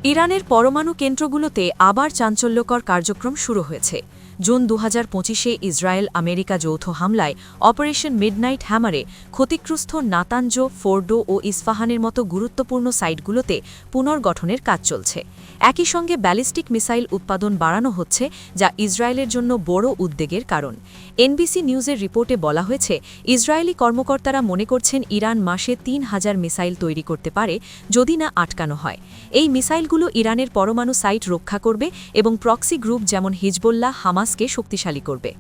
ইরানের পরমাণু কেন্দ্রগুলোতে আবার চাঞ্চল্যকর কার্যক্রম শুরু হয়েছে। জুন 2025-এ ইসরায়েল আমেরিকা যৌথ হামলায় অপারেশন মিডনাইট হ্যামারে ক্ষতিগ্রস্ত নাতাঞ্জ, ফোর্ডো ও ইস্পাহানের মতো গুরুত্বপূর্ণ সাইটগুলোতে পুনর্গঠনের কাজ চলছে। একই সঙ্গে ব্যালিস্টিক মিসাইল উৎপাদন বাড়ানো হচ্ছে, যা ইসরায়েলের জন্য বড় উদ্বেগের কারণ। এনবিসি নিউজের রিপোর্টে বলা হয়েছে, ইসরায়েলি কর্মকর্তারা মনে করছেন ইরান মাসে 3000 মিসাইল তৈরি করতে পারে যদি না আটকানো হয়। এই মিসাইলগুলো ইরানের পরমাণু সাইট রক্ষা করবে এবং প্রক্সি গ্রুপ যেমন হিজবুল্লাহ, হামাসকে শক্তিশালী করবে।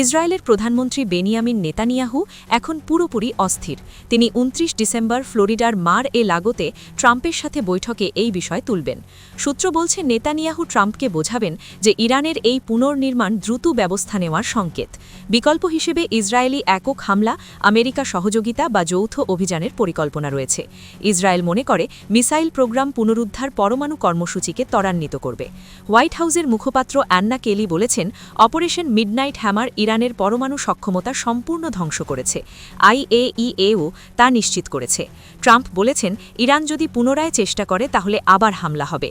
ইসরায়েলের প্রধানমন্ত্রী বেনিয়ামিন নেতানিয়াহু এখন পুরোপুরি অস্থির। তিনি 29 ডিসেম্বর ফ্লোরিডার মার-এ-লাগোতে ট্রাম্পের সাথে বৈঠকে এই বিষয় তুলবেন। সূত্র বলছে, নেতানিয়াহু ট্রাম্পকে বোঝাবেন যে ইরানের এই পুনর্নির্মাণ দ্রুত ব্যবস্থা নেওয়ার সংকেত। বিকল্প হিসেবে ইসরায়েলি একক হামলা, আমেরিকা সহযোগিতা বা যৌথ অভিযানের পরিকল্পনা রয়েছে। ইসরায়েল মনে করে মিসাইল প্রোগ্রাম পুনরুদ্ধার পরমাণু কর্মসূচিকে ত্বরান্বিত করবে। হোয়াইট হাউসের মুখপাত্র অ্যান্না কেলি বলেছেন, অপারেশন মিডনাইট হ্যামার ইরানের পরমাণু সক্ষমতা সম্পূর্ণ ধ্বংস করেছে। IAEA-ও তা নিশ্চিত করেছে। ট্রাম্প বলেছেন, ইরান যদি পুনরায় চেষ্টা করে তাহলে আবার হামলা হবে।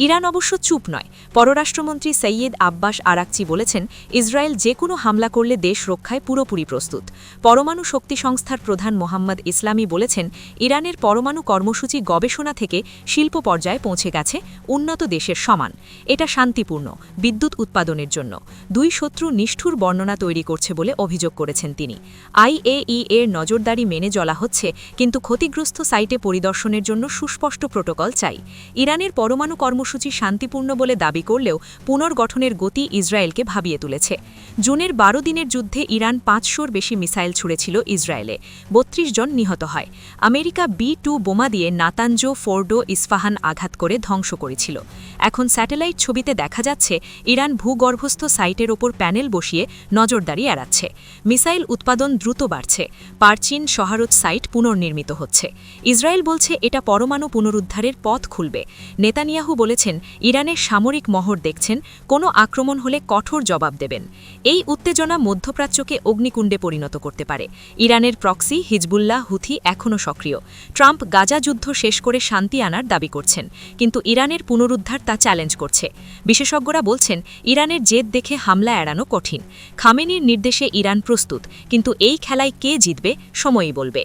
ইরান অবশ্য চুপ নয়। পররাষ্ট্রমন্ত্রী সৈয়দ আব্বাস আরাকচি বলেছেন, ইসরায়েল যে কোনো হামলা করলে দেশ রক্ষায় পুরোপুরি প্রস্তুত। পরমাণু শক্তি সংস্থার প্রধান মোহাম্মদ ইসলামি বলেছেন, ইরানের পরমাণু কর্মসূচি গবেষণা থেকে শিল্প পর্যায়ে পৌঁছে গেছে, উন্নত দেশের সমান। এটা শান্তিপূর্ণ, বিদ্যুৎ উৎপাদনের জন্য। দুই শত্রু নিষ্ঠুর বর্ণনা তৈরি করছে বলে অভিযোগ করেছেন তিনি। IAEA-এর নজরদারি মেনে চলা হচ্ছে, কিন্তু ক্ষতিগ্রস্ত সাইটে পরিদর্শনের জন্য সুস্পষ্ট প্রোটোকল চাই। ইরানের পরমাণু কর্মসূচি শান্তিপূর্ণ বলে দাবি করলেও পুনর্গঠনের গতি ইসরায়েলকে ভাবিয়ে তুলেছে। জুনের 12 দিনের যুদ্ধে ইরান 500-র বেশি মিসাইল ছুড়েছিল ইসরায়েলে। 32 জন নিহত হয়। আমেরিকা B-2 বোমা দিয়ে নাতাঞ্জ, ফোর্ডো, ইস্পাহান আঘাত করে ধ্বংস করেছিল। এখন স্যাটেলাইট ছবিতে দেখা যাচ্ছে, ইরান ভূগর্ভস্থ সাইটের ওপর প্যানেল বসিয়ে নজরদারি এড়াচ্ছে। মিসাইল উৎপাদন দ্রুত বাড়ছে। পারচিন শহারত সাইট পুনর্নির্মিত হচ্ছে। ইসরায়েল বলছে, এটা পরমাণু পুনরুদ্ধারের পথ খুলবে। নেতানিয়াহু বলেছেন, ইরানের সামরিক মহড় দেখছেন, কোনো আক্রমণ হলে কঠোর জবাব দেবেন। এই উত্তেজনা মধ্যপ্রাচ্যকে অগ্নিকুণ্ডে পরিণত করতে পারে। ইরানের প্রক্সি হিজবুল্লাহ, হুথি এখনও সক্রিয়। ট্রাম্প গাজা যুদ্ধ শেষ করে শান্তি আনার দাবি করছেন, কিন্তু ইরানের পুনরুদ্ধার তা চ্যালেঞ্জ করছে। বিশেষজ্ঞরা বলছেন, ইরানের জেদ দেখে হামলা এড়ানো কঠিন। খামেনির নির্দেশে ইরান প্রস্তুত, কিন্তু এই খেলায় কে জিতবে সময়ই বলবে।